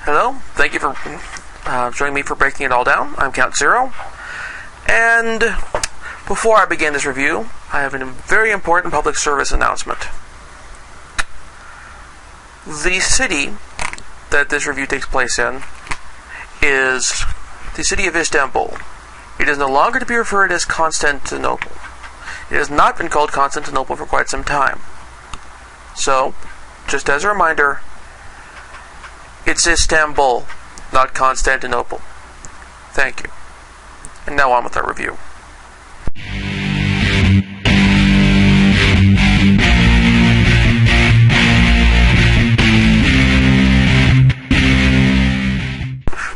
Hello, thank you for joining me for Breaking It All Down. I'm Count Zero, and before I begin this review, I have a very important public service announcement. The city that this review takes place in is the city of Istanbul. It is no longer to be referred as Constantinople. It has not been called Constantinople for quite some time. So, just as a reminder, it's Istanbul, not Constantinople. Thank you. And now on with our review.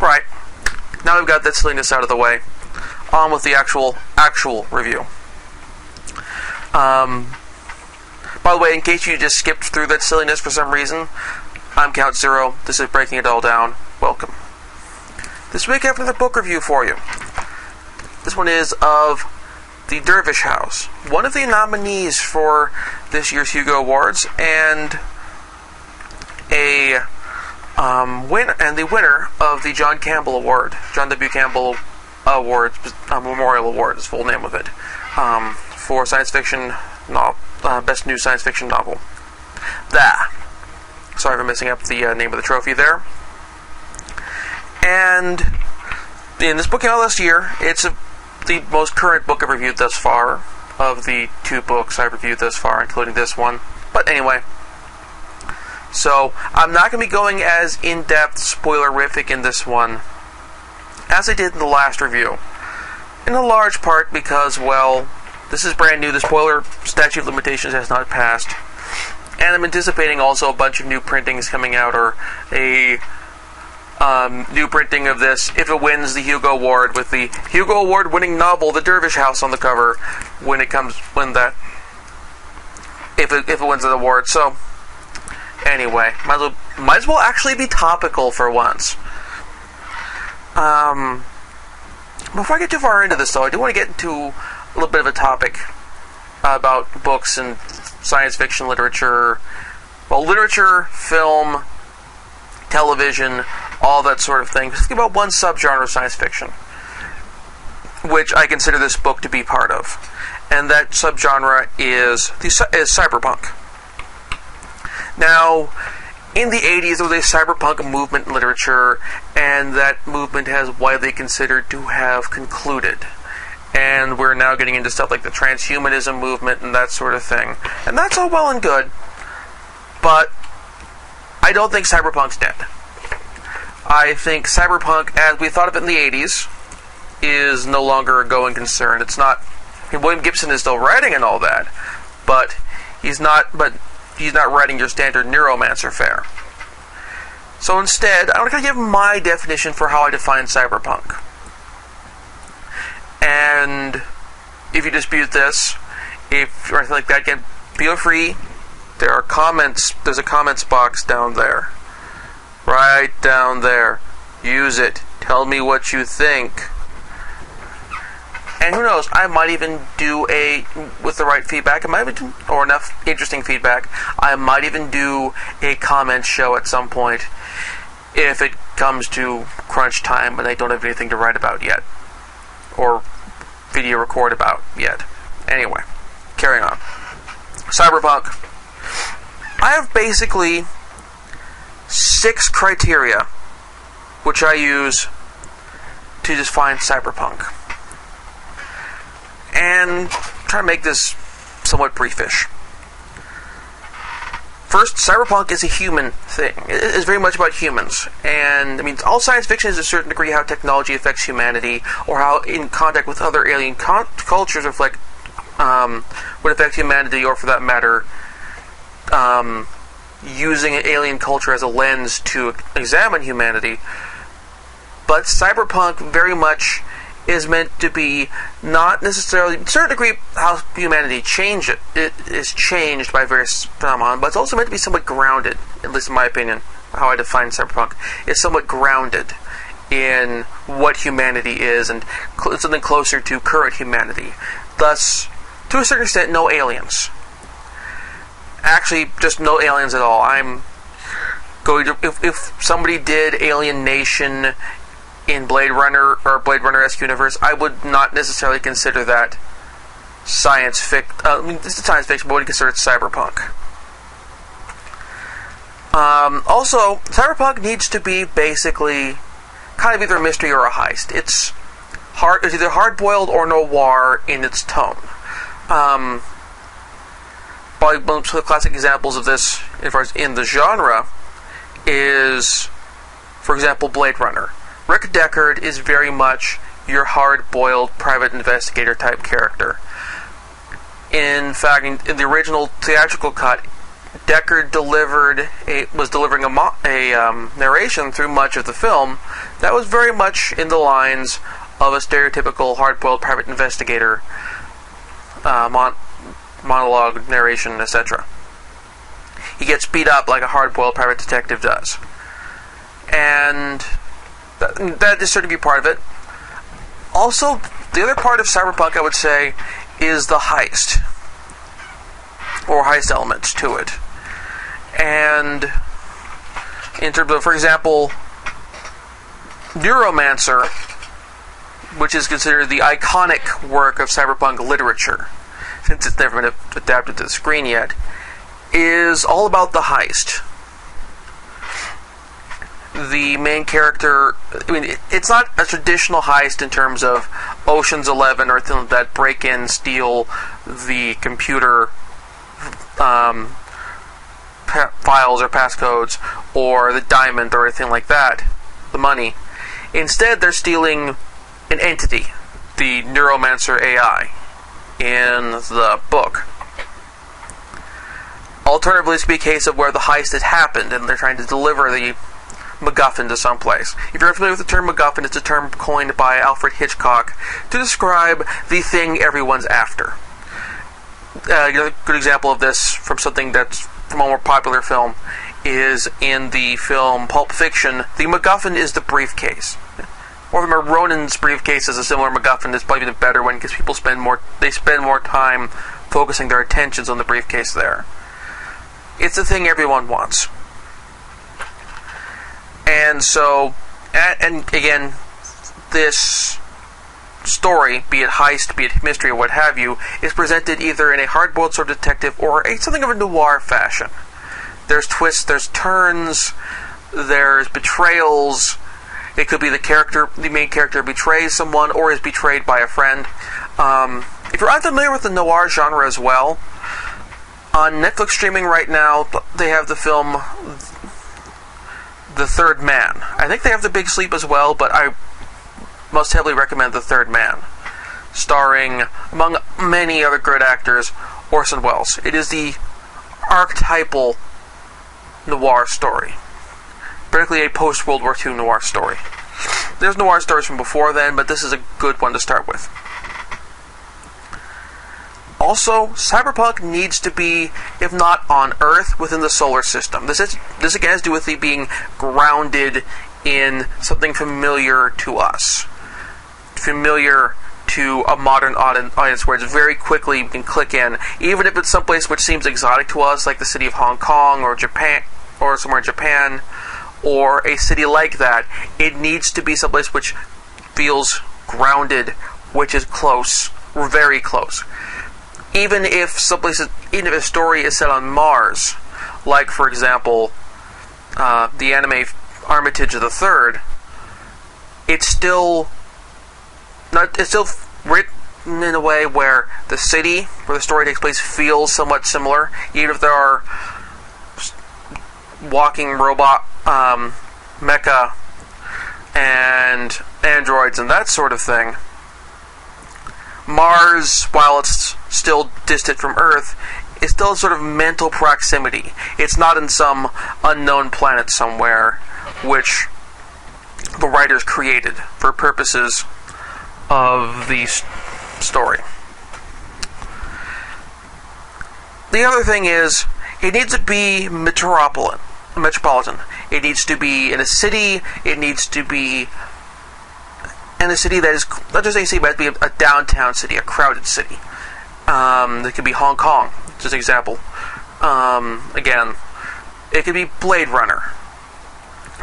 Right. Now we've got that silliness out of the way. On with the actual review. By the way, in case you just skipped through that silliness for some reason, I'm Count Zero. This is Breaking It All Down. Welcome. This week I have another book review for you. This one is of the Dervish House, one of the nominees for this year's Hugo Awards, and the winner of the John Campbell Award, John W. Campbell Award, Memorial Award is the full name of it, for science fiction best new science fiction novel. Sorry for messing up the name of the trophy there. And this book came out last year. It's the most current book I've reviewed thus far, of the two books I've reviewed thus far, including this one. But anyway, so I'm not going to be going as in-depth, spoilerific in this one as I did in the last review. In a large part because, well, this is brand new. The spoiler statute of limitations has not passed. And I'm anticipating also a bunch of new printings coming out, or a new printing of this if it wins the Hugo Award, with the Hugo Award winning novel The Dervish House on the cover if it wins the award. So anyway, might as well actually be topical for once. Before I get too far into this, though, I do want to get into a little bit of a topic about books and science fiction literature. Well, literature, film, television, all that sort of thing. Just think about one subgenre of science fiction, which I consider this book to be part of. And that subgenre is cyberpunk. Now, in the 80s, there was a cyberpunk movement in literature, and that movement has widely considered to have concluded. And we're now getting into stuff like the transhumanism movement and that sort of thing. And that's all well and good, but I don't think cyberpunk's dead. I think cyberpunk, as we thought of it in the 80s, is no longer a going concern. It's not... William Gibson is still writing and all that, but he's not writing your standard neuromancer fare. So instead, I'm going to give my definition for how I define cyberpunk. And if you dispute this, if or anything like that, again, feel free. There are comments. There's a comments box down there. Right down there. Use it. Tell me what you think. And who knows, I might even do with the right feedback, or enough interesting feedback, I might even do a comment show at some point if it comes to crunch time and I don't have anything to write about yet. Or video record about yet. Anyway, carrying on. Cyberpunk. I have basically 6 criteria which I use to define cyberpunk. And try to make this somewhat briefish. First, cyberpunk is a human thing. It is very much about humans. And, all science fiction is to a certain degree how technology affects humanity, or how in contact with other alien cultures would affect humanity, or for that matter, using an alien culture as a lens to examine humanity. But cyberpunk very much is meant to be not necessarily, to a certain degree, how humanity it is changed by various phenomena, but it's also meant to be somewhat grounded, at least in my opinion, how I define cyberpunk. It's somewhat grounded in what humanity is, and something closer to current humanity. Thus, to a certain extent, no aliens. Actually, just no aliens at all. I'm if somebody did Alien Nation in Blade Runner or Blade Runner-esque universe, I would not necessarily consider that science fiction. I mean, this is science fiction, but I would consider it cyberpunk. Also, cyberpunk needs to be basically kind of either a mystery or a heist. It's either hard-boiled or noir in its tone. Probably one of the classic examples of this, as far as in the genre, is, for example, Blade Runner. Rick Deckard is very much your hard-boiled private investigator type character. In fact, in the original theatrical cut, Deckard was delivering a narration through much of the film that was very much in the lines of a stereotypical hard-boiled private investigator monologue, narration, etc. He gets beat up like a hard-boiled private detective does. And that is certainly part of it. Also, the other part of cyberpunk, I would say, is the heist. Or heist elements to it. And in terms of, for example, Neuromancer, which is considered the iconic work of cyberpunk literature, since it's never been adapted to the screen yet, is all about the heist. The main character, I mean, it's not a traditional heist in terms of Ocean's 11 or anything like that, break in, steal the computer files or passcodes, or the diamond or anything like that, the money. Instead, they're stealing an entity, the Neuromancer AI, in the book. Alternatively, this could be a case of where the heist had happened and they're trying to deliver the MacGuffin to someplace. If you're familiar with the term MacGuffin, it's a term coined by Alfred Hitchcock to describe the thing everyone's after. A good example of this from something that's from a more popular film is in the film Pulp Fiction. The MacGuffin is the briefcase. Or remember, Ronan's briefcase is a similar MacGuffin. It's probably the better one because people spend more time focusing their attentions on the briefcase there. It's the thing everyone wants. And so, and again, this story, be it heist, be it mystery, or what have you, is presented either in a hard-boiled sort of detective or something of a noir fashion. There's twists, there's turns, there's betrayals. It could be the main character betrays someone or is betrayed by a friend. If you're unfamiliar with the noir genre as well, on Netflix streaming right now, they have the film The Third Man. I think they have The Big Sleep as well, but I most heavily recommend The Third Man, starring, among many other great actors, Orson Welles. It is the archetypal noir story, particularly a post-World War II noir story. There's noir stories from before then, but this is a good one to start with. Also, cyberpunk needs to be, if not on Earth, within the solar system. This again has to do with it being grounded in something familiar to us. Familiar to a modern audience where it's very quickly you can click in, even if it's someplace which seems exotic to us, like the city of Hong Kong or Japan, or somewhere in Japan, or a city like that. It needs to be someplace which feels grounded, which is close, or very close. Even if a story is set on Mars, like for example, the anime Armitage of the Third, it's still written in a way where the city where the story takes place feels somewhat similar, even if there are walking robot mecha and androids and that sort of thing. Mars, while it's still distant from Earth, is still a sort of mental proximity. It's not in some unknown planet somewhere, which the writers created for purposes of the story. The other thing is, it needs to be metropolitan. It needs to be in a city. It needs to be in a city that is not just a city, but it has to be a downtown city, a crowded city. It could be Hong Kong, just an example. Again, it could be Blade Runner.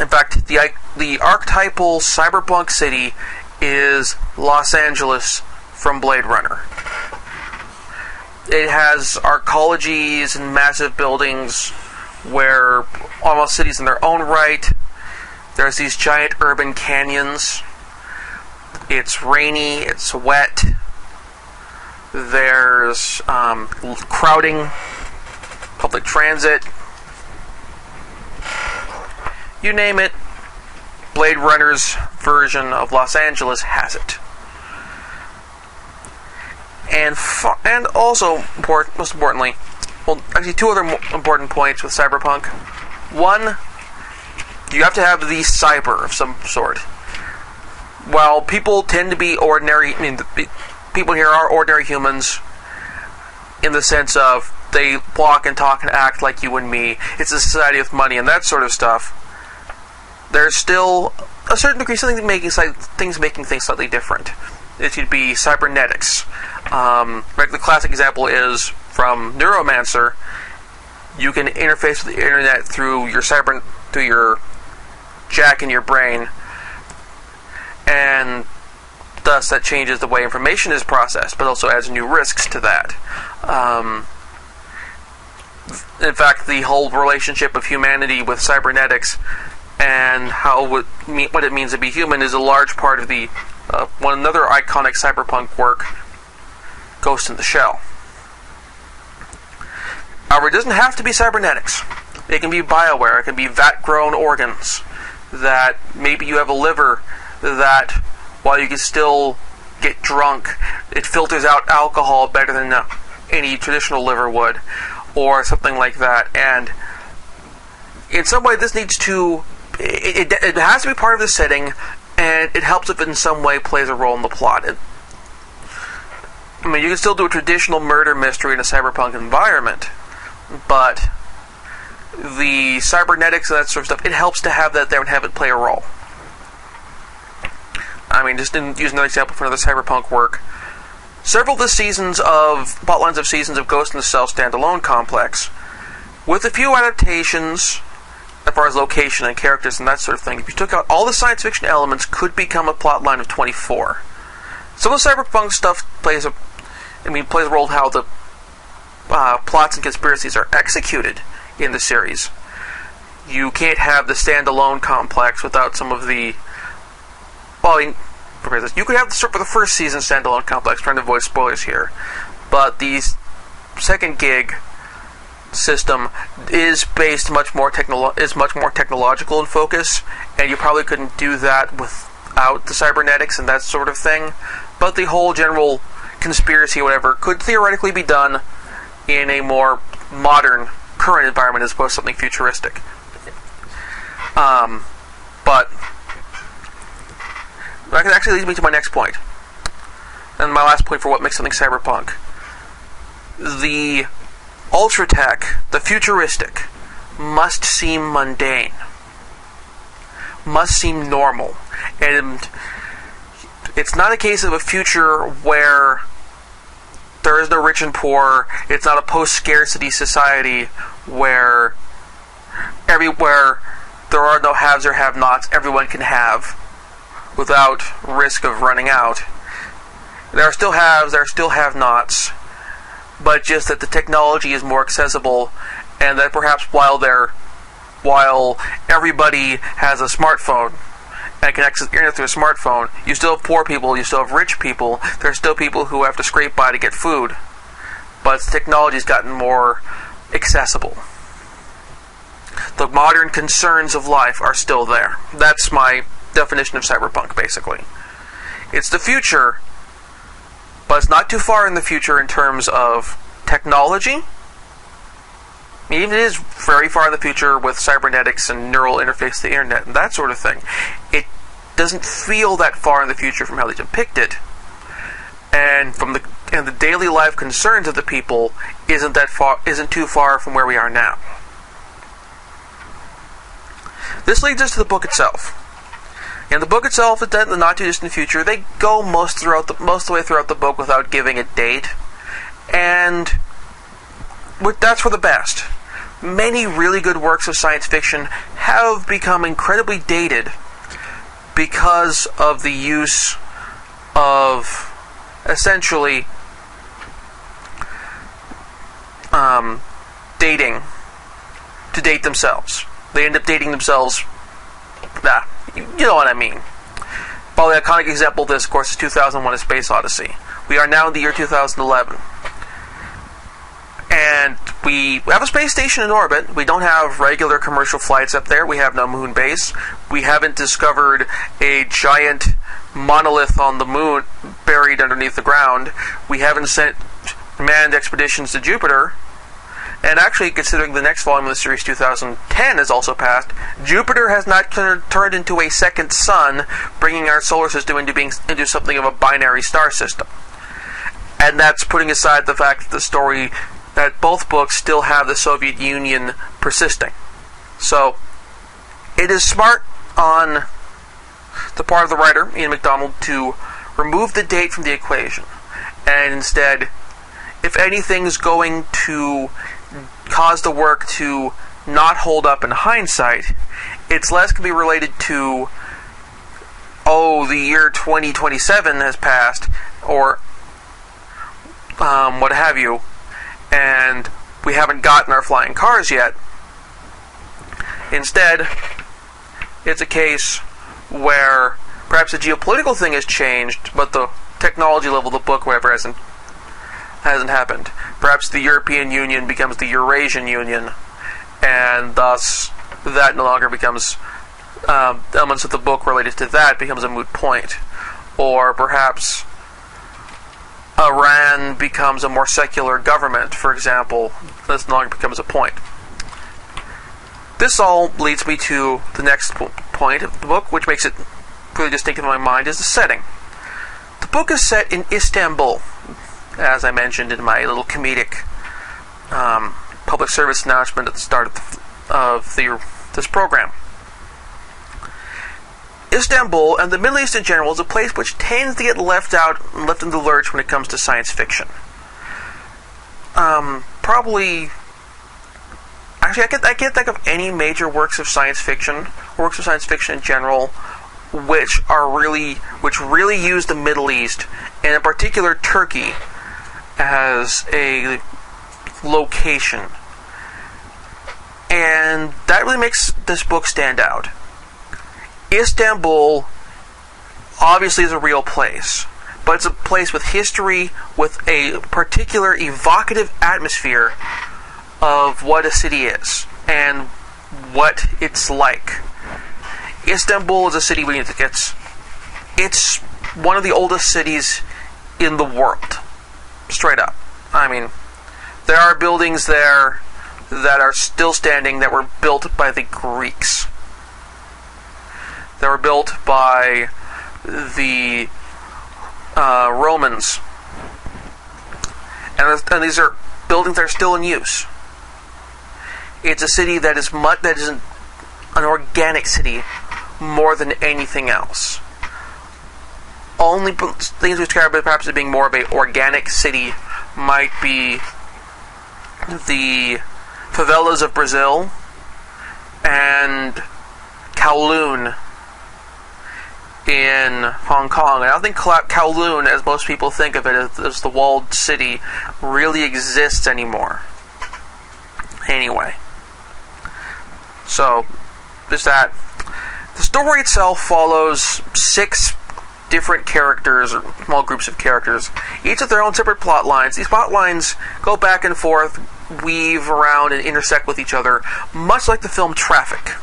In fact, the archetypal cyberpunk city is Los Angeles from Blade Runner. It has arcologies and massive buildings where almost cities in their own right. There's these giant urban canyons. It's rainy, it's wet. There's crowding, public transit. You name it, Blade Runner's version of Los Angeles has it. And also, most importantly, well, actually two other important points with Cyberpunk. One, you have to have the cyber of some sort. While people tend to be ordinary, people here are ordinary humans in the sense of they walk and talk and act like you and me. It's a society with money and that sort of stuff. There's still a certain degree something making things slightly different. It could be cybernetics. The classic example is from Neuromancer. You can interface with the internet through your jack in your brain, and thus that changes the way information is processed, but also adds new risks to that. In fact, the whole relationship of humanity with cybernetics and what it means to be human is a large part of the another iconic cyberpunk work, Ghost in the Shell. However, it doesn't have to be cybernetics. It can be BioWare. It can be vat-grown organs. That maybe you have a liver that, while you can still get drunk, it filters out alcohol better than any traditional liver would, or something like that. And in some way, this needs to... It has to be part of the setting, and it helps if it in some way plays a role in the plot. You can still do a traditional murder mystery in a cyberpunk environment, but the cybernetics and that sort of stuff, it helps to have that there and have it play a role. Just to use another example for another cyberpunk work, several of the plotlines of seasons of Ghost in the Shell standalone complex, with a few adaptations as far as location and characters and that sort of thing, if you took out all the science fiction elements, could become a plotline of 24. Some of the cyberpunk stuff plays a role in how the plots and conspiracies are executed in the series. You can't have the standalone complex without some of the... you could have for the first season standalone complex, trying to avoid spoilers here, but the second gig system is based much more technological in focus, and you probably couldn't do that without the cybernetics and that sort of thing. But the whole general conspiracy or whatever could theoretically be done in a more modern, current environment as opposed to something futuristic. But that actually leads me to my next point, and my last point for what makes something cyberpunk. The ultra-tech, the futuristic, must seem mundane, must seem normal. And it's not a case of a future where there is no rich and poor. It's not a post-scarcity society where everywhere there are no haves or have-nots, everyone can have without risk of running out. There are still haves, there are still have-nots, but just that the technology is more accessible, and that perhaps while everybody has a smartphone and can access the internet through a smartphone, you still have poor people, you still have rich people, there are still people who have to scrape by to get food, but the technology's gotten more accessible. The modern concerns of life are still there. That's my definition of cyberpunk, basically. It's the future, but it's not too far in the future in terms of technology. Even it is very far in the future with cybernetics and neural interface to the internet and that sort of thing. It doesn't feel that far in the future from how they depict it, and from the daily life concerns of the people isn't too far from where we are now. This leads us to the book itself. And the book itself is in the not too distant future. They go most of the way throughout the book without giving a date, and that's for the best. many really good works of science fiction have become incredibly dated because of the use of essentially dating to date themselves. They end up dating themselves. You know what I mean. Probably the iconic example of this, of course, is 2001: A Space Odyssey. We are now in the year 2011. And we have a space station in orbit. We don't have regular commercial flights up there. We have no moon base. We haven't discovered a giant monolith on the moon buried underneath the ground. We haven't sent manned expeditions to Jupiter. And actually, considering the next volume of the series, 2010, has also passed, Jupiter has not turned into a second sun, bringing our solar system into something of a binary star system. And that's putting aside the fact that both books still have the Soviet Union persisting. So, it is smart on the part of the writer, Ian McDonald, to remove the date from the equation. And instead, if anything's going to cause the work to not hold up in hindsight, it's less going to be related to, the year 2027 has passed, or what have you, and we haven't gotten our flying cars yet. Instead, it's a case where perhaps the geopolitical thing has changed, but the technology level of the book, whatever, hasn't happened. Perhaps the European Union becomes the Eurasian Union, and thus that no longer becomes elements of the book related to that becomes a moot point. Or perhaps Iran becomes a more secular government, for example. This no longer becomes a point. This all leads me to the next point of the book, which makes it really distinctive in my mind, is the setting. The book is set in Istanbul, as I mentioned in my little comedic public service announcement at the start of this program. Istanbul, and the Middle East in general, is a place which tends to get left out and left in the lurch when it comes to science fiction. Probably... Actually, I can't think of any major works of science fiction, or works of science fiction in general, which really use the Middle East, and in particular Turkey, as a location. And that really makes this book stand out. Istanbul obviously is a real place, but it's a place with history, with a particular evocative atmosphere of what a city is and what it's like. Istanbul is a city it's one of the oldest cities in the world. Straight up. I mean, there are buildings there that are still standing that were built by the Greeks. They were built by the Romans. And these are buildings that are still in use. It's a city that is an organic city more than anything else. Only things we describe perhaps as being more of an organic city might be the favelas of Brazil and Kowloon in Hong Kong. And I don't think Kowloon, as most people think of it as the walled city, really exists anymore. Anyway. So, there's that. The story itself follows 6 different characters, or small groups of characters, each with their own separate plot lines. These plot lines go back and forth, weave around, and intersect with each other, much like the film Traffic.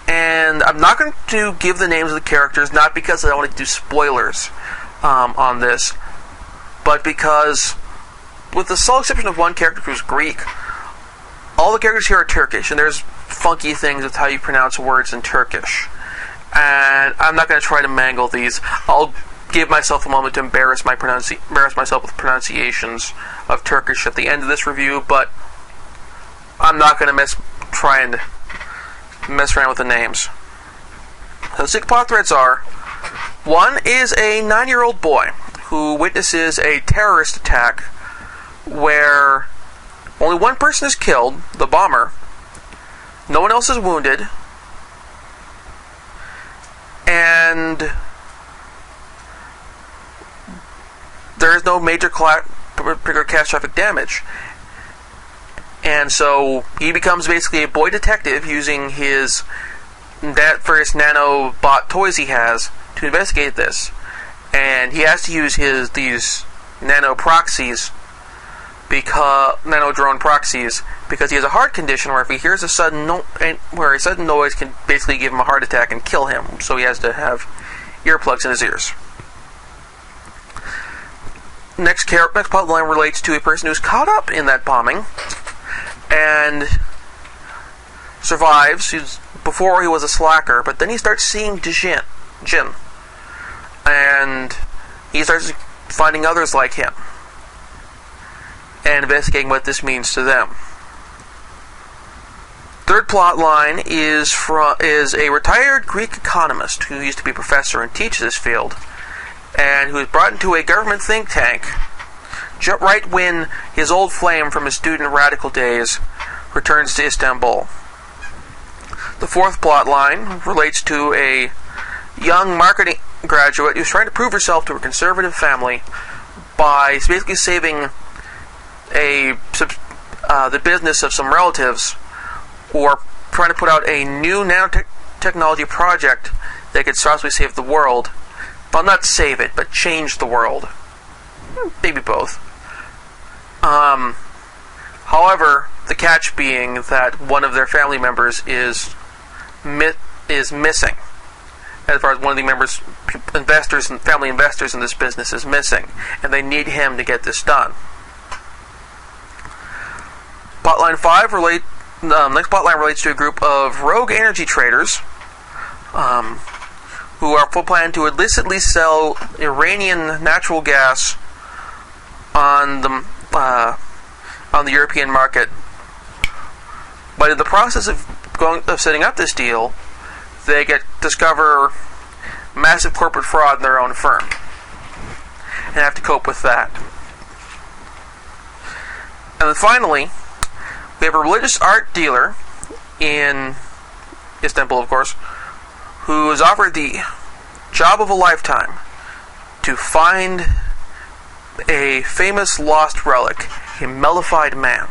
And I'm not going to give the names of the characters, not because I don't want to do spoilers on this, but because, with the sole exception of one character who's Greek, all the characters here are Turkish, and there's funky things with how you pronounce words in Turkish. And I'm not going to try to mangle these. I'll give myself a moment to embarrass myself with pronunciations of Turkish at the end of this review, but I'm not going to try and mess around with the names. The 6 plot threads are: 1 is a 9-year-old boy who witnesses a terrorist attack where Only one person is killed, the bomber. No one else is wounded. And there is no major catastrophic damage. And so he becomes basically a boy detective using his various nanobot toys he has to investigate this. And he has to use these nano proxies, nano drone proxies, because he has a heart condition where if he hears a sudden noise can basically give him a heart attack and kill him. So he has to have earplugs in his ears. Next plot line relates to a person who's caught up in that bombing and survives. Before he was a slacker, but then he starts seeing Jin, and he starts finding others like him and investigating what this means to them. Third plot line is a retired Greek economist who used to be a professor and teaches this field, and who is brought into a government think tank right when his old flame from his student radical days returns to Istanbul. The fourth plot line relates to a young marketing graduate who's trying to prove herself to a conservative family by basically saving the business of some relatives, or trying to put out a new nanotechnology project that could possibly save the world. Well, not save it, but change the world. Maybe both. However, the catch being that one of their family members is missing. As far as one of the family investors in this business is missing, and they need him to get this done. Plotline 5 next plotline relates to a group of rogue energy traders who are full plan to illicitly sell Iranian natural gas on the European market. But in the process of setting up this deal, they discover massive corporate fraud in their own firm and have to cope with that. And then finally, we have a religious art dealer in Istanbul, of course, who is offered the job of a lifetime to find a famous lost relic, a mellified man.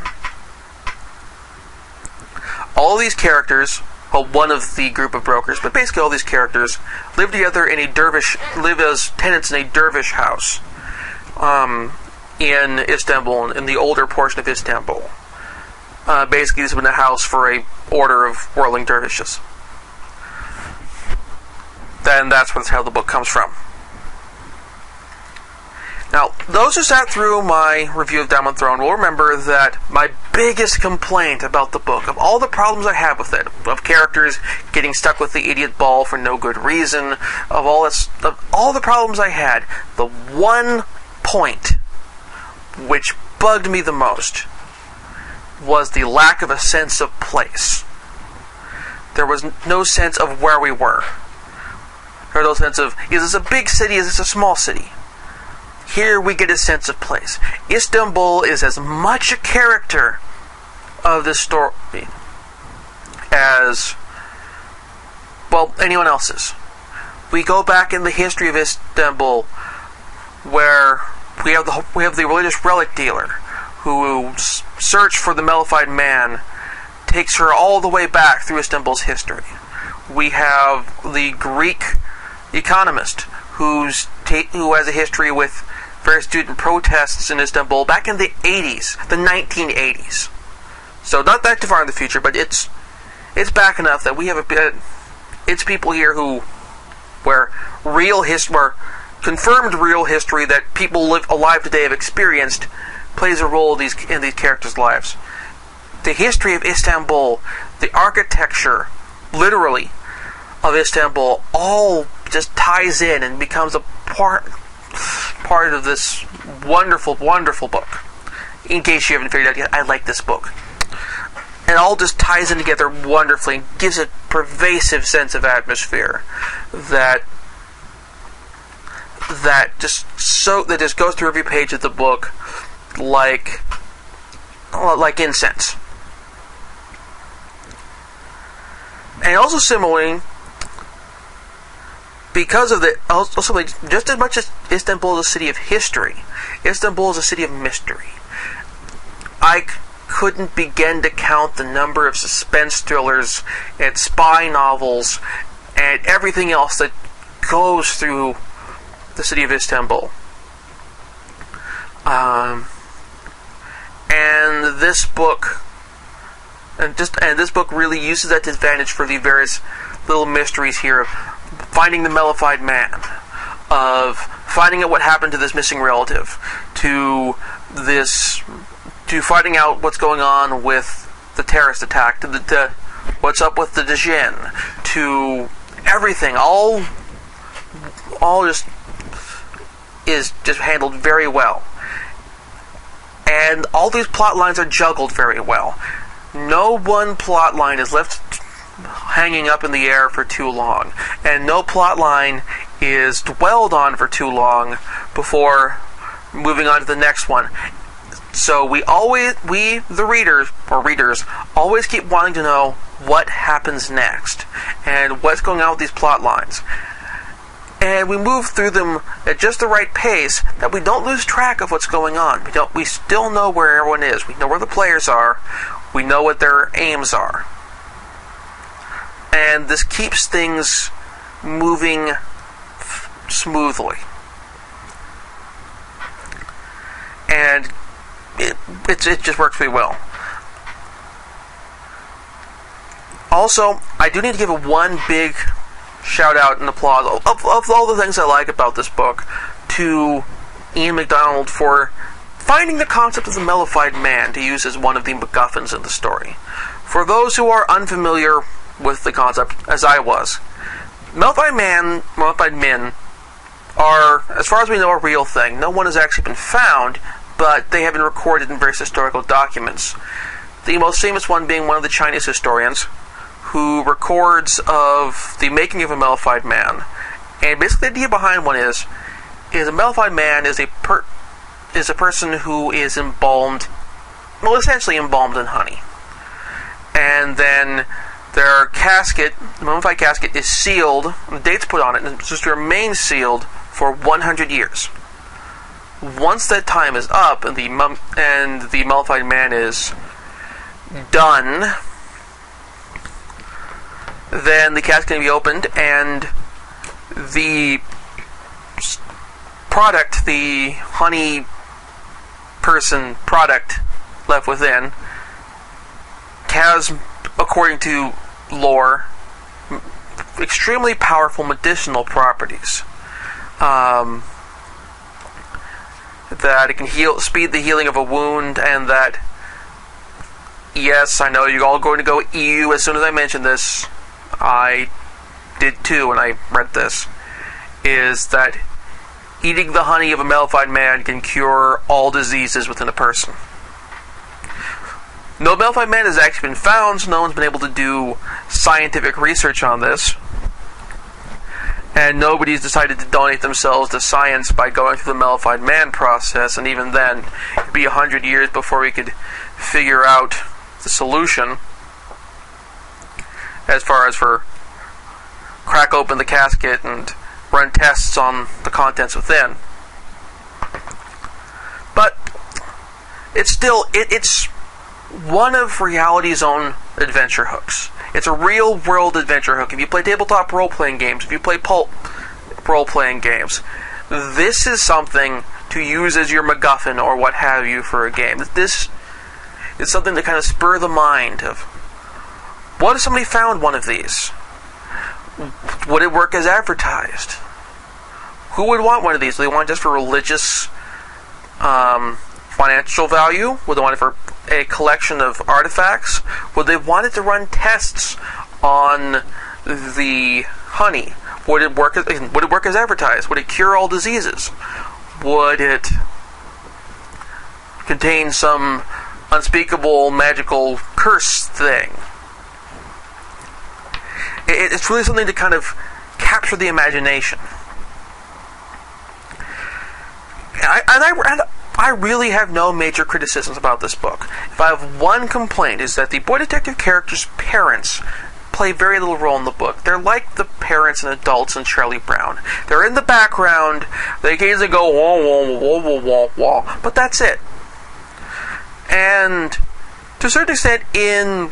All these characters, well, one of the group of brokers, but basically all these characters live together live as tenants in a Dervish House in Istanbul, in the older portion of Istanbul. Basically, this has been a house for a order of whirling dervishes. Then that's how the book comes from. Now, those who sat through my review of Diamond Throne will remember that my biggest complaint about the book, of all the problems I have with it, of characters getting stuck with the idiot ball for no good reason, of all the problems I had, the one point which bugged me the most was the lack of a sense of place. There was no sense of where we were. There was no sense of, is this a big city, is this a small city? Here we get a sense of place. Istanbul is as much a character of this story as, well, anyone else's. We go back in the history of Istanbul, where we have the religious relic dealer who search for the mellified man, takes her all the way back through Istanbul's history. We have the Greek economist who has a history with various student protests in Istanbul back in the 80s, the 1980s. So not that too far in the future, but it's back enough that we have it's people here where confirmed real history that people alive today have experienced plays a role in these characters' lives. The history of Istanbul, the architecture, literally, of Istanbul, all just ties in and becomes a part of this wonderful, wonderful book. In case you haven't figured out yet, I like this book. It all just ties in together wonderfully and gives a pervasive sense of atmosphere that just goes through every page of the book like like incense. And also similarly, because of the also just as much as Istanbul is a city of history, Istanbul is a city of mystery. I couldn't begin to count the number of suspense thrillers and spy novels and everything else that goes through the city of Istanbul. And this book, this book really uses that to advantage for the various little mysteries here of finding the mellified man, of finding out what happened to this missing relative, to finding out what's going on with the terrorist attack, to what's up with the Djinn, to everything, all just is just handled very well. And all these plot lines are juggled very well. No one plot line is left hanging up in the air for too long, and no plot line is dwelled on for too long before moving on to the next one. So we, the readers, always keep wanting to know what happens next and what's going on with these plot lines. And we move through them at just the right pace that we don't lose track of what's going on. We still know where everyone is. We know where the players are. We know what their aims are. And this keeps things moving smoothly. And it just works really well. Also, I do need to give one big shout out and applause of all the things I like about this book to Ian McDonald for finding the concept of the mellified man to use as one of the MacGuffins in the story. For those who are unfamiliar with the concept, as I was, mellified men are, as far as we know, a real thing. No one has actually been found, but they have been recorded in various historical documents. The most famous one being one of the Chinese historians, who records of the making of a mellified man. And basically the idea behind one is a mellified man is a person who is essentially embalmed in honey. And then their casket, the mummified casket, is sealed, the date's put on it, and it's supposed to remain sealed for 100 years. Once that time is up and the mellified man is done, then the casket can be opened, and the product, the honey person product left within, has, according to lore, extremely powerful medicinal properties. That it can speed the healing of a wound, and that, yes, I know you're all going to go ew as soon as I mention this. I did too when I read this. Is that eating the honey of a mellified man can cure all diseases within a person. No mellified man has actually been found, so no one's been able to do scientific research on this. And nobody's decided to donate themselves to science by going through the mellified man process, and even then, it'd be 100 years before we could figure out the solution. As far as for crack open the casket and run tests on the contents within. But it's still, it's one of reality's own adventure hooks. It's a real world adventure hook. If you play tabletop role-playing games, if you play pulp role-playing games, this is something to use as your MacGuffin or what have you for a game. This is something to kind of spur the mind of, what if somebody found one of these? Would it work as advertised? Who would want one of these? Do they want it just for religious financial value? Would they want it for a collection of artifacts? Would they want it to run tests on the honey? Would it work as advertised? Would it cure all diseases? Would it contain some unspeakable magical curse thing? It's really something to kind of capture the imagination. I really have no major criticisms about this book. If I have one complaint, is that the boy detective characters' parents play very little role in the book. They're like the parents and adults in Charlie Brown. They're in the background. They occasionally go wah wah wah wah wah wah, but that's it. And to a certain extent, in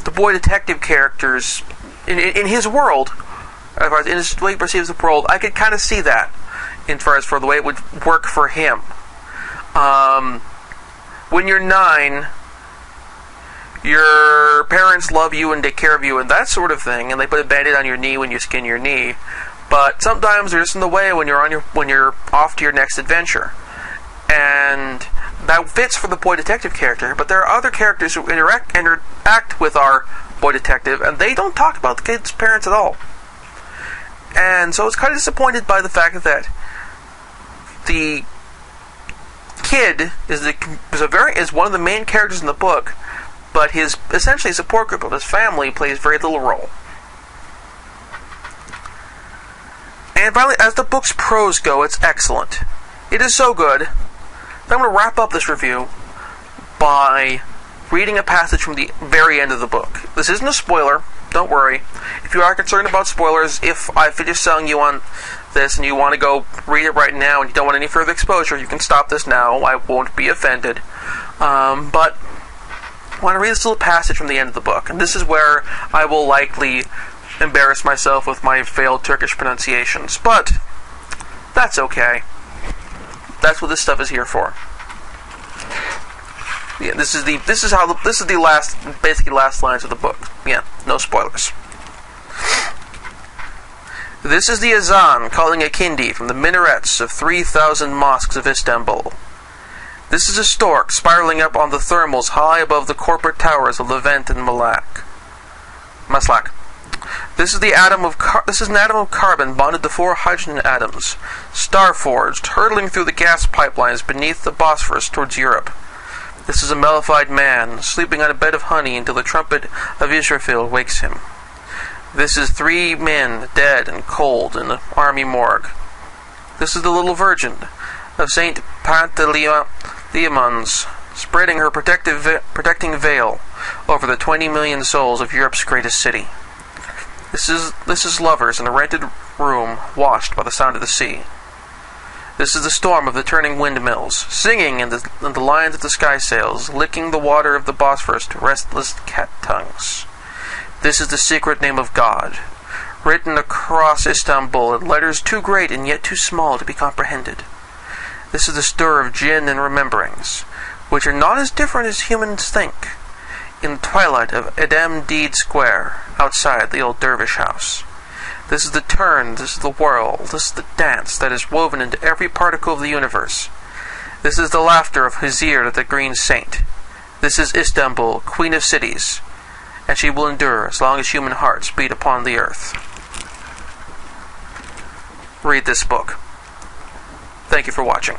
the boy detective characters, in his world, as far as in his way he perceives the world, I could kind of see that, as far as for the way it would work for him. When you're 9, your parents love you and take care of you and that sort of thing, and they put a band-aid on your knee when you skin your knee. But sometimes they're just in the way when you're off to your next adventure, and that fits for the boy detective character. But there are other characters who interact with our boy detective, and they don't talk about the kid's parents at all. And so I was kind of disappointed by the fact that the kid is one of the main characters in the book, but his essentially support group of his family plays very little role. And finally, as the book's prose go, it's excellent. It is so good that I'm going to wrap up this review by reading a passage from the very end of the book. This isn't a spoiler, don't worry. If you are concerned about spoilers, if I finish selling you on this and you want to go read it right now and you don't want any further exposure, you can stop this now. I won't be offended. But I want to read this little passage from the end of the book, and this is where I will likely embarrass myself with my failed Turkish pronunciations, but that's okay. That's what this stuff is here for. Yeah, this is the last lines of the book. Yeah, no spoilers. This is the azan calling a kindi from the minarets of 3,000 mosques of Istanbul. This is a stork spiraling up on the thermals high above the corporate towers of Levant and Maslak. This is an atom of carbon bonded to 4 hydrogen atoms, star-forged, hurtling through the gas pipelines beneath the Bosphorus towards Europe. This is a mellified man, sleeping on a bed of honey until the trumpet of Israfil wakes him. This is 3 men, dead and cold, in the army morgue. This is the little virgin of Saint Panteleimons, spreading her protecting veil over the 20 million souls of Europe's greatest city. This is lovers in a rented room, washed by the sound of the sea. This is the storm of the turning windmills, singing in the lines of the sky sails, licking the water of the Bosphorus to restless cat tongues. This is the secret name of God, written across Istanbul in letters too great and yet too small to be comprehended. This is the stir of jinn and rememberings, which are not as different as humans think, in the twilight of Edem Deed Square, outside the old Dervish House. This is the turn, this is the whirl, this is the dance that is woven into every particle of the universe. This is the laughter of Hizir the Green Saint. This is Istanbul, Queen of Cities, and she will endure as long as human hearts beat upon the earth. Read this book. Thank you for watching.